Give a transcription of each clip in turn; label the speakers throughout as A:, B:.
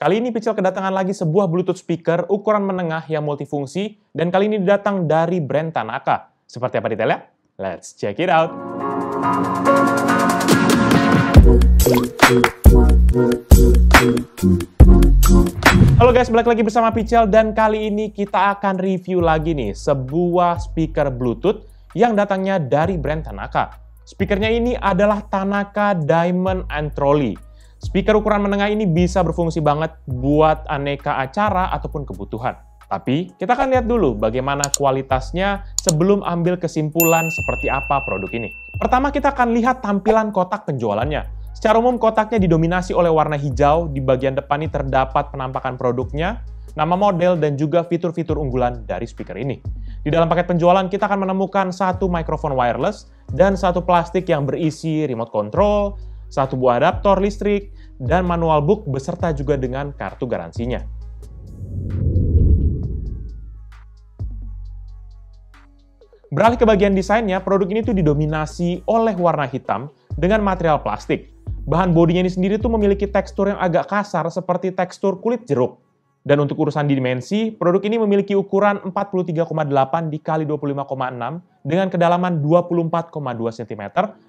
A: Kali ini Picel kedatangan lagi sebuah Bluetooth speaker ukuran menengah yang multifungsi, dan kali ini datang dari brand Tanaka. Seperti apa detailnya? Let's check it out! Halo guys, balik lagi bersama Picel, dan kali ini kita akan review lagi nih sebuah speaker Bluetooth yang datangnya dari brand Tanaka. Speakernya ini adalah Tanaka Diamond and Trolley. Speaker ukuran menengah ini bisa berfungsi banget buat aneka acara ataupun kebutuhan. Tapi kita akan lihat dulu bagaimana kualitasnya sebelum ambil kesimpulan seperti apa produk ini. Pertama kita akan lihat tampilan kotak penjualannya. Secara umum kotaknya didominasi oleh warna hijau, di bagian depan ini terdapat penampakan produknya, nama model, dan juga fitur-fitur unggulan dari speaker ini. Di dalam paket penjualan kita akan menemukan satu mikrofon wireless dan satu plastik yang berisi remote control, satu buah adaptor listrik, dan manual book beserta juga dengan kartu garansinya. Beralih ke bagian desainnya, produk ini tuh didominasi oleh warna hitam dengan material plastik. Bahan bodinya ini sendiri tuh memiliki tekstur yang agak kasar seperti tekstur kulit jeruk. Dan untuk urusan dimensi, produk ini memiliki ukuran 43,8 x 25,6 dengan kedalaman 24,2 cm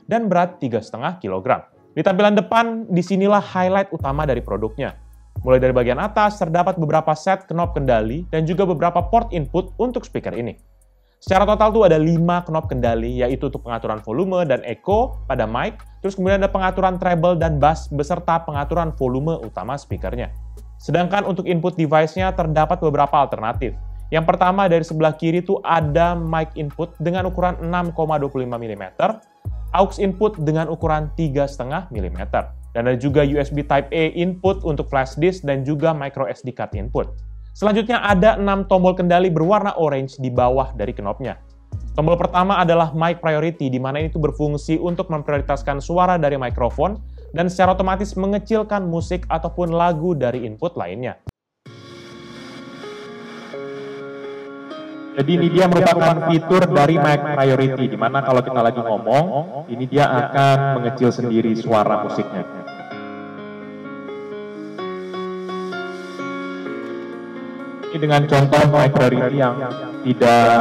A: dan berat 3,5 kg. Di tampilan depan, disinilah highlight utama dari produknya. Mulai dari bagian atas, terdapat beberapa set knob kendali dan juga beberapa port input untuk speaker ini. Secara total tuh ada 5 knob kendali, yaitu untuk pengaturan volume dan echo pada mic, terus kemudian ada pengaturan treble dan bass, beserta pengaturan volume utama speakernya. Sedangkan untuk input device-nya terdapat beberapa alternatif. Yang pertama dari sebelah kiri tuh ada mic input dengan ukuran 6,25 mm, aux input dengan ukuran 3,5 mm, dan ada juga USB Type-A input untuk flash disk dan juga micro SD card input. Selanjutnya ada 6 tombol kendali berwarna orange di bawah dari knobnya. Tombol pertama adalah mic priority, di mana ini tuh berfungsi untuk memprioritaskan suara dari mikrofon dan secara otomatis mengecilkan musik ataupun lagu dari input lainnya.
B: Jadi ini dia merupakan fitur dari mic priority, di mana kalau kita lagi ngomong, ini dia akan mengecil sendiri suara musiknya. Ini dengan contoh mic priority yang tidak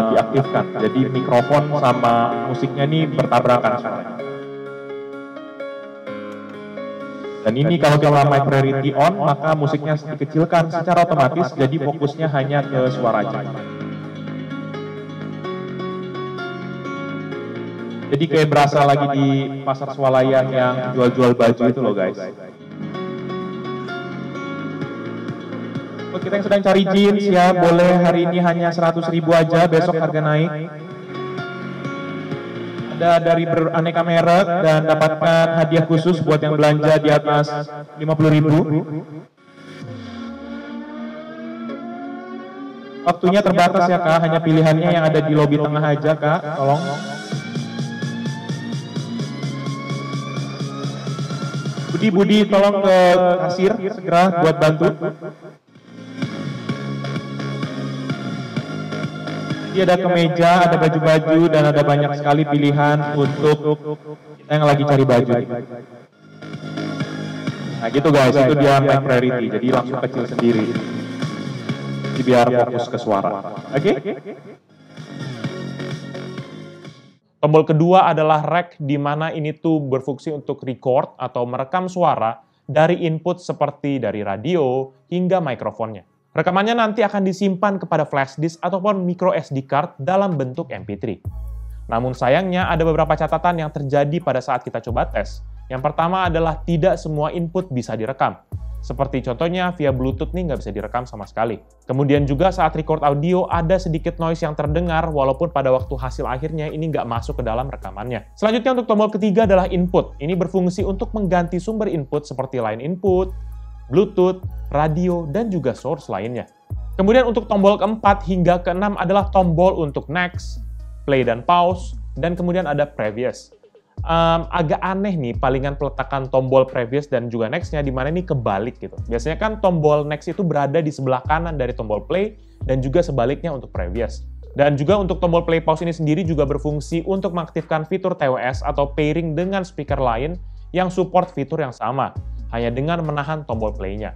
B: diaktifkan, jadi mikrofon sama musiknya ini bertabrakan suaranya. Dan ini kalau kita mic priority on, maka musiknya dikecilkan secara otomatis, jadi fokusnya hanya ke suara aja. Jadi kayak berasa lagi di pasar swalayan yang jual-jual baju itu loh guys. Buat kita yang sedang cari jeans ya, boleh hari ini hanya 100.000 aja, besok harga naik. Ada dari beraneka merek dan dapatkan hadiah khusus buat yang belanja di atas 50.000. Waktunya terbatas ya Kak, hanya pilihannya yang ada di lobi tengah aja Kak, tolong. Budi tolong ke kasir segera buat bantu. Jadi ada kemeja, ada baju-baju, dan ada banyak sekali pilihan untuk kita yang lagi cari baju. Nah gitu guys, itu dia mic priority, jadi langsung kecil sendiri. Jadi biar fokus ke suara. Oke?
A: Tombol kedua adalah rack, di mana ini tuh berfungsi untuk record atau merekam suara dari input seperti dari radio hingga mikrofonnya. Rekamannya nanti akan disimpan kepada flash disk ataupun micro SD card dalam bentuk MP3. Namun sayangnya ada beberapa catatan yang terjadi pada saat kita coba tes. Yang pertama adalah tidak semua input bisa direkam. Seperti contohnya via Bluetooth nih nggak bisa direkam sama sekali. Kemudian juga saat record audio ada sedikit noise yang terdengar walaupun pada waktu hasil akhirnya ini nggak masuk ke dalam rekamannya. Selanjutnya untuk tombol ketiga adalah input. Ini berfungsi untuk mengganti sumber input seperti line input, Bluetooth, radio, dan juga source lainnya. Kemudian untuk tombol keempat hingga keenam adalah tombol untuk next, play dan pause, dan kemudian ada previous. Agak aneh nih palingan peletakan tombol previous dan juga next-nya, di mana ini kebalik gitu. Biasanya kan tombol next itu berada di sebelah kanan dari tombol play, dan juga sebaliknya untuk previous. Dan juga untuk tombol play pause ini sendiri juga berfungsi untuk mengaktifkan fitur TWS atau pairing dengan speaker lain yang support fitur yang sama. hanya dengan menahan tombol play-nya.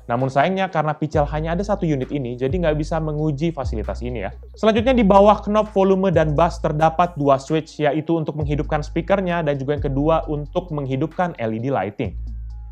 A: Namun sayangnya karena Pichel hanya ada satu unit ini, jadi nggak bisa menguji fasilitas ini ya. Selanjutnya di bawah knob volume dan bass terdapat dua switch, yaitu untuk menghidupkan speakernya dan juga yang kedua untuk menghidupkan LED lighting.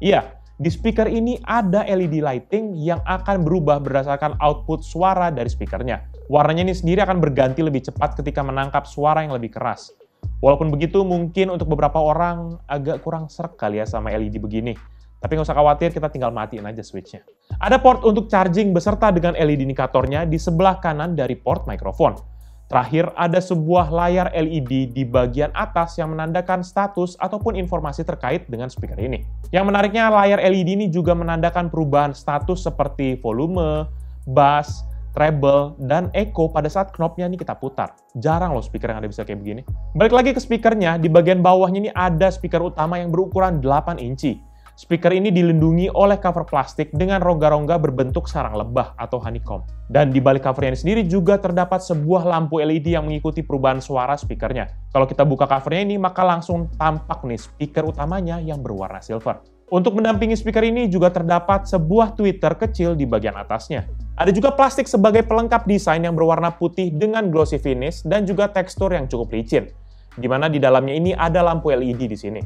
A: Iya, di speaker ini ada LED lighting yang akan berubah berdasarkan output suara dari speakernya. Warnanya ini sendiri akan berganti lebih cepat ketika menangkap suara yang lebih keras. Walaupun begitu, mungkin untuk beberapa orang agak kurang sreg kali ya sama LED begini. Tapi nggak usah khawatir, kita tinggal matiin aja switch-nya. Ada port untuk charging beserta dengan LED indikatornya di sebelah kanan dari port mikrofon. Terakhir, ada sebuah layar LED di bagian atas yang menandakan status ataupun informasi terkait dengan speaker ini. Yang menariknya, layar LED ini juga menandakan perubahan status seperti volume, bass, treble, dan echo pada saat knobnya ini kita putar. Jarang loh speaker yang ada bisa kayak begini. Balik lagi ke speakernya, di bagian bawahnya ini ada speaker utama yang berukuran 8 inci. Speaker ini dilindungi oleh cover plastik dengan rongga-rongga berbentuk sarang lebah atau honeycomb. Dan di balik covernya ini sendiri juga terdapat sebuah lampu LED yang mengikuti perubahan suara speakernya. Kalau kita buka covernya ini, maka langsung tampak nih speaker utamanya yang berwarna silver. Untuk mendampingi speaker ini juga terdapat sebuah tweeter kecil di bagian atasnya. Ada juga plastik sebagai pelengkap desain yang berwarna putih dengan glossy finish dan juga tekstur yang cukup licin. Di mana di dalamnya ini ada lampu LED di sini.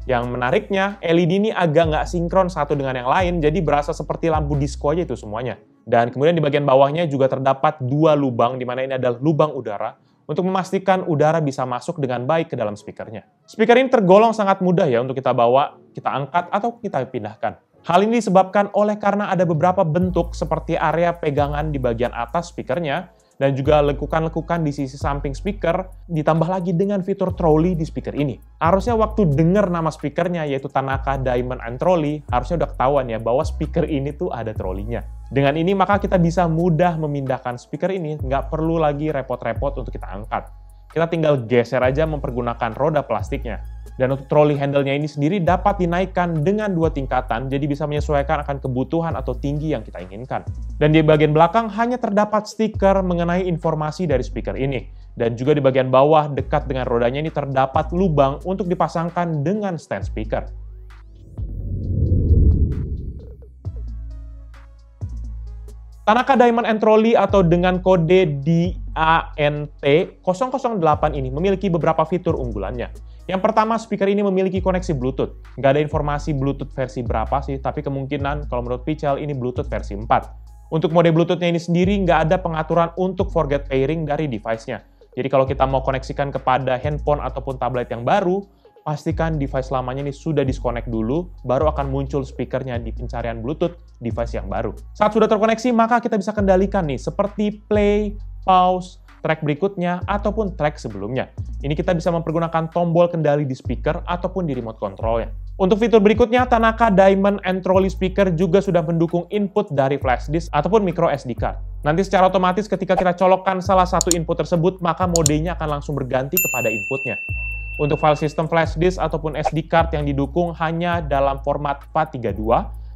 A: Yang menariknya, LED ini agak nggak sinkron satu dengan yang lain, jadi berasa seperti lampu disco aja itu semuanya. Dan kemudian di bagian bawahnya juga terdapat dua lubang, di mana ini adalah lubang udara, untuk memastikan udara bisa masuk dengan baik ke dalam speakernya. Speaker ini tergolong sangat mudah ya untuk kita bawa, kita angkat, atau kita pindahkan. Hal ini disebabkan oleh karena ada beberapa bentuk seperti area pegangan di bagian atas speakernya, dan juga lekukan-lekukan di sisi samping speaker, ditambah lagi dengan fitur trolley di speaker ini. Harusnya waktu denger nama speakernya, yaitu Tanaka Diamond and Trolley, harusnya udah ketahuan ya bahwa speaker ini tuh ada trolley-nya. Dengan ini maka kita bisa mudah memindahkan speaker ini, nggak perlu lagi repot-repot untuk kita angkat. Kita tinggal geser aja mempergunakan roda plastiknya. Dan untuk trolley handle-nya ini sendiri dapat dinaikkan dengan 2 tingkatan, jadi bisa menyesuaikan akan kebutuhan atau tinggi yang kita inginkan. Dan di bagian belakang hanya terdapat stiker mengenai informasi dari speaker ini. Dan juga di bagian bawah dekat dengan rodanya ini terdapat lubang untuk dipasangkan dengan stand speaker. Tanaka Diamond and Trolley atau dengan kode DANT008 ini memiliki beberapa fitur unggulannya. Yang pertama, speaker ini memiliki koneksi Bluetooth. Nggak ada informasi Bluetooth versi berapa sih, tapi kemungkinan kalau menurut Pichel ini Bluetooth versi 4. Untuk mode Bluetooth-nya ini sendiri nggak ada pengaturan untuk forget pairing dari device-nya. Jadi kalau kita mau koneksikan kepada handphone ataupun tablet yang baru, pastikan device lamanya ini sudah disconnect dulu, baru akan muncul speakernya di pencarian Bluetooth device yang baru. Saat sudah terkoneksi, maka kita bisa kendalikan nih, seperti play, pause, track berikutnya, ataupun track sebelumnya. Ini kita bisa mempergunakan tombol kendali di speaker ataupun di remote control-nya. Untuk fitur berikutnya, Tanaka Diamond and Trolley speaker juga sudah mendukung input dari flash disk ataupun micro SD card. Nanti secara otomatis ketika kita colokkan salah satu input tersebut, maka modenya akan langsung berganti kepada inputnya. Untuk file system flash disk ataupun SD card yang didukung hanya dalam format FAT32,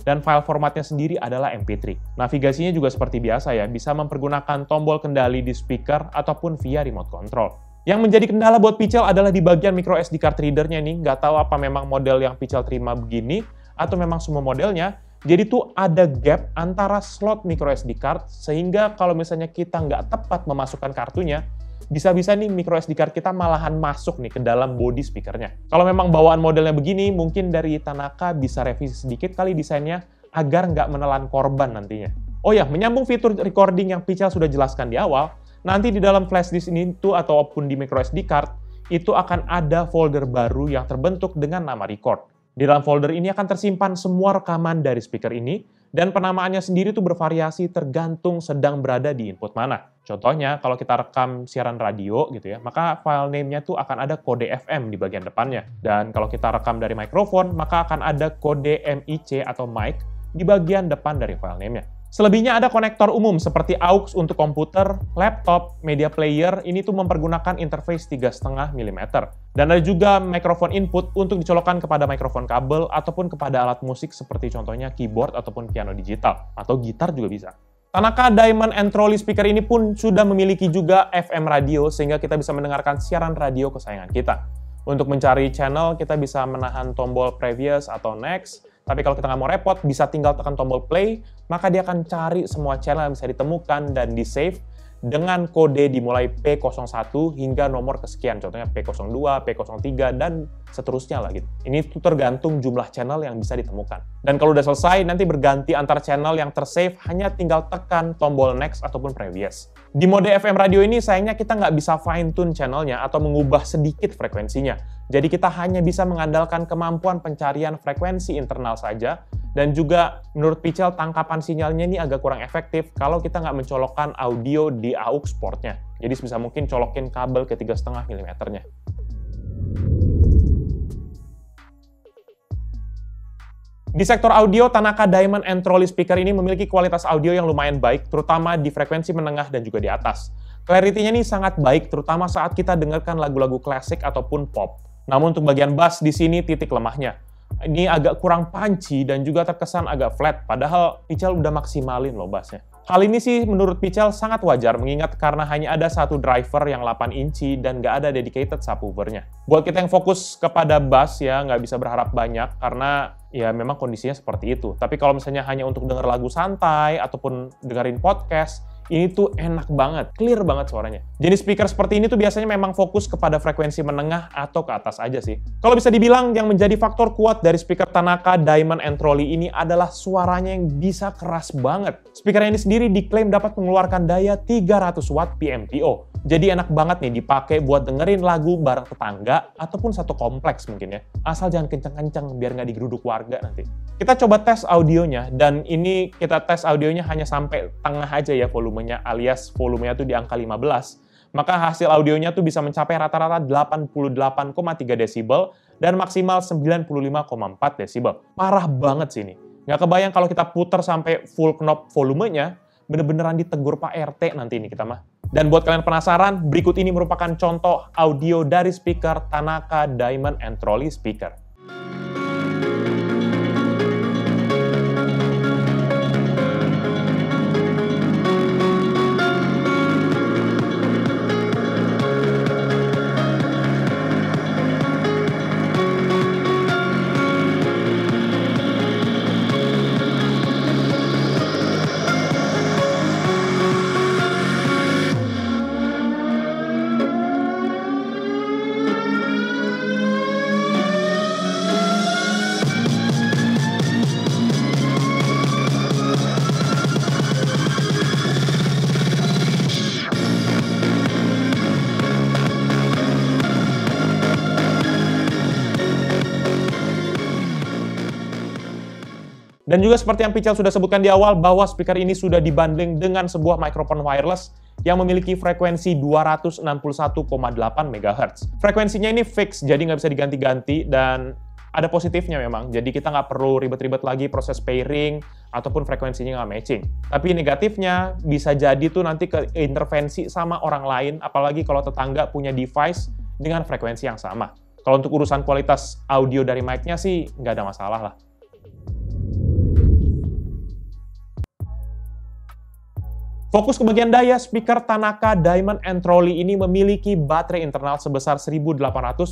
A: dan file formatnya sendiri adalah MP3. Navigasinya juga seperti biasa ya, bisa mempergunakan tombol kendali di speaker ataupun via remote control. Yang menjadi kendala buat Pichel adalah di bagian micro SD card reader-nya nih, nggak tahu apa memang model yang Pichel terima begini, atau memang semua modelnya. Jadi tuh ada gap antara slot micro SD card, sehingga kalau misalnya kita nggak tepat memasukkan kartunya, bisa-bisa nih micro SD card kita malahan masuk nih ke dalam body speakernya. Kalau memang bawaan modelnya begini, mungkin dari Tanaka bisa revisi sedikit kali desainnya agar nggak menelan korban nantinya. Oh ya, menyambung fitur recording yang Pichel sudah jelaskan di awal, nanti di dalam flash disk ini tuh ataupun di micro SD card, itu akan ada folder baru yang terbentuk dengan nama record. Di dalam folder ini akan tersimpan semua rekaman dari speaker ini, dan penamaannya sendiri tuh bervariasi tergantung sedang berada di input mana. Contohnya, kalau kita rekam siaran radio gitu ya, maka file name-nya tuh akan ada kode FM di bagian depannya. Dan kalau kita rekam dari mikrofon, maka akan ada kode MIC atau mic di bagian depan dari file name-nya. Selebihnya ada konektor umum seperti aux untuk komputer, laptop, media player, ini tuh mempergunakan interface 3,5 mm. Dan ada juga mikrofon input untuk dicolokkan kepada mikrofon kabel ataupun kepada alat musik seperti contohnya keyboard ataupun piano digital, atau gitar juga bisa. Tanaka Diamond and Trolley speaker ini pun sudah memiliki juga FM radio sehingga kita bisa mendengarkan siaran radio kesayangan kita. Untuk mencari channel, kita bisa menahan tombol previous atau next, Tapi kalau kita nggak mau repot, bisa tinggal tekan tombol play, maka dia akan cari semua channel yang bisa ditemukan dan di-save dengan kode dimulai P01 hingga nomor kesekian, contohnya P02, P03, dan seterusnya lah gitu. Ini tuh tergantung jumlah channel yang bisa ditemukan. Dan kalau udah selesai, nanti berganti antar channel yang tersave, hanya tinggal tekan tombol next ataupun previous. Di mode FM radio ini, sayangnya kita nggak bisa fine-tune channelnya atau mengubah sedikit frekuensinya. Jadi kita hanya bisa mengandalkan kemampuan pencarian frekuensi internal saja, dan juga menurut Pichel tangkapan sinyalnya ini agak kurang efektif kalau kita nggak mencolokkan audio di AUX portnya. Jadi sebisa mungkin colokin kabel ke 3,5 mm-nya. Di sektor audio, Tanaka Diamond and Trolley speaker ini memiliki kualitas audio yang lumayan baik, terutama di frekuensi menengah dan juga di atas. Clarity-nya ini sangat baik, terutama saat kita dengarkan lagu-lagu klasik ataupun pop. Namun untuk bagian bass di sini titik lemahnya. Ini agak kurang punchy dan juga terkesan agak flat, padahal Pichel udah maksimalin loh bassnya. Hal ini sih menurut Pichel sangat wajar, mengingat karena hanya ada satu driver yang 8 inci dan nggak ada dedicated subwoofernya. Buat kita yang fokus kepada bass ya, nggak bisa berharap banyak, karena ya memang kondisinya seperti itu. Tapi kalau misalnya hanya untuk denger lagu santai, ataupun dengerin podcast, ini tuh enak banget, clear banget suaranya. Jenis speaker seperti ini tuh biasanya memang fokus kepada frekuensi menengah atau ke atas aja sih. Kalau bisa dibilang yang menjadi faktor kuat dari speaker Tanaka Diamond and Trolley ini adalah suaranya yang bisa keras banget. Speaker ini sendiri diklaim dapat mengeluarkan daya 300 watt PMPO. Jadi enak banget nih dipakai buat dengerin lagu bareng tetangga ataupun satu kompleks mungkin ya. Asal jangan kenceng-kenceng biar nggak digeruduk warga nanti. Kita coba tes audionya, dan ini kita tes audionya hanya sampai tengah aja ya volumenya, alias volumenya tuh di angka 15. Maka hasil audionya tuh bisa mencapai rata-rata 88,3 desibel dan maksimal 95,4 desibel. Parah banget sih ini. Nggak kebayang kalau kita puter sampai full knob volumenya, bener-beneran ditegur Pak RT nanti ini kita mah. Dan buat kalian penasaran, berikut ini merupakan contoh audio dari speaker Tanaka Diamond and Trolley speaker. Dan juga seperti yang Pichel sudah sebutkan di awal, bahwa speaker ini sudah dibundling dengan sebuah mikrofon wireless yang memiliki frekuensi 261,8 MHz. Frekuensinya ini fix, jadi nggak bisa diganti-ganti, dan ada positifnya memang. Jadi kita nggak perlu ribet-ribet lagi proses pairing, ataupun frekuensinya nggak matching. Tapi negatifnya, bisa jadi tuh nanti ke intervensi sama orang lain, apalagi kalau tetangga punya device dengan frekuensi yang sama. Kalau untuk urusan kualitas audio dari mic-nya sih, nggak ada masalah lah. Fokus ke bagian daya, speaker Tanaka Diamond and Trolley ini memiliki baterai internal sebesar 1800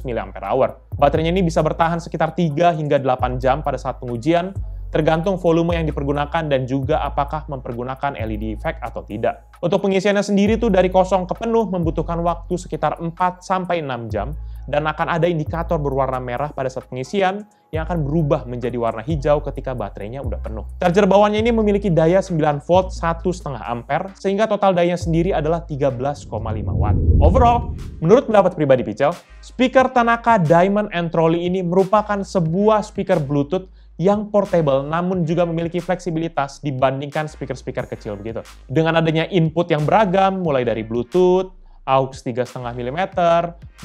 A: mAh. Baterainya ini bisa bertahan sekitar 3 hingga 8 jam pada saat pengujian, tergantung volume yang dipergunakan dan juga apakah mempergunakan LED effect atau tidak. Untuk pengisiannya sendiri tuh dari kosong ke penuh membutuhkan waktu sekitar 4-6 jam, dan akan ada indikator berwarna merah pada saat pengisian yang akan berubah menjadi warna hijau ketika baterainya udah penuh. Charger bawahnya ini memiliki daya 9 volt 1,5 ampere, sehingga total dayanya sendiri adalah 13,5 watt. Overall, menurut pendapat pribadi Pichel, speaker Tanaka Diamond and Trolley ini merupakan sebuah speaker Bluetooth yang portable namun juga memiliki fleksibilitas dibandingkan speaker-speaker kecil begitu. Dengan adanya input yang beragam, mulai dari Bluetooth, AUX 3,5 mm,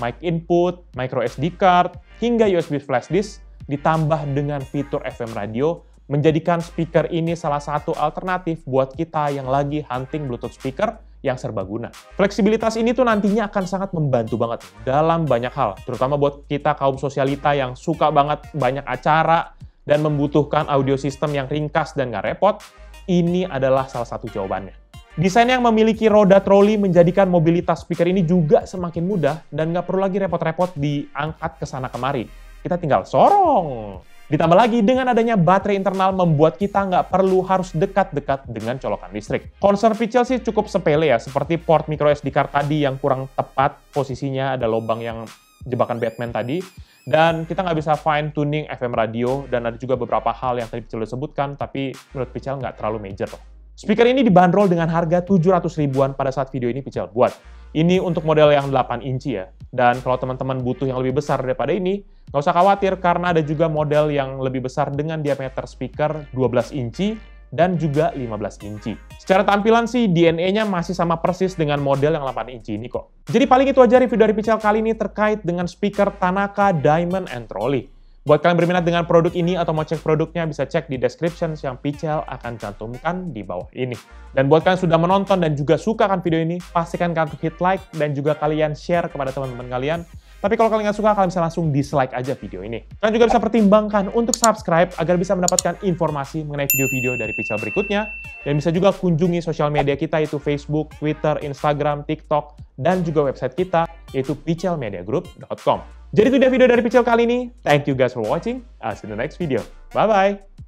A: mic input, micro SD card, hingga USB flash disk, ditambah dengan fitur FM radio, menjadikan speaker ini salah satu alternatif buat kita yang lagi hunting Bluetooth speaker yang serbaguna. Fleksibilitas ini tuh nantinya akan sangat membantu banget dalam banyak hal, terutama buat kita kaum sosialita yang suka banget banyak acara dan membutuhkan audio system yang ringkas dan nggak repot. Ini adalah salah satu jawabannya. Desain yang memiliki roda troli menjadikan mobilitas speaker ini juga semakin mudah dan nggak perlu lagi repot-repot diangkat ke sana kemari. Kita tinggal sorong. Ditambah lagi dengan adanya baterai internal membuat kita nggak perlu harus dekat-dekat dengan colokan listrik. Concern Pichel sih cukup sepele ya, seperti port micro SD card tadi yang kurang tepat posisinya, ada lubang yang jebakan Batman tadi, dan kita nggak bisa fine tuning FM radio, dan ada juga beberapa hal yang tadi Pichel sebutkan, tapi menurut Pichel nggak terlalu major loh. Speaker ini dibanderol dengan harga 700 ribuan pada saat video ini Pichel buat. Ini untuk model yang 8 inci ya. Dan kalau teman-teman butuh yang lebih besar daripada ini, nggak usah khawatir karena ada juga model yang lebih besar dengan diameter speaker 12 inci dan juga 15 inci. Secara tampilan sih DNA-nya masih sama persis dengan model yang 8 inci ini kok. Jadi paling itu aja review dari Pichel kali ini terkait dengan speaker Tanaka Diamond and Trolley. Buat kalian berminat dengan produk ini atau mau cek produknya, bisa cek di description yang Pichel akan cantumkan di bawah ini. Dan buat kalian sudah menonton dan juga suka kan video ini, pastikan kalian hit like dan juga kalian share kepada teman-teman kalian. Tapi kalau kalian nggak suka, kalian bisa langsung dislike aja video ini. Kalian juga bisa pertimbangkan untuk subscribe agar bisa mendapatkan informasi mengenai video-video dari Pichel berikutnya. Dan bisa juga kunjungi sosial media kita yaitu Facebook, Twitter, Instagram, TikTok, dan juga website kita yaitu pichelmediagroup.com. Jadi itu dia video dari Pichel kali ini. Thank you guys for watching. I'll see you in the next video. Bye-bye.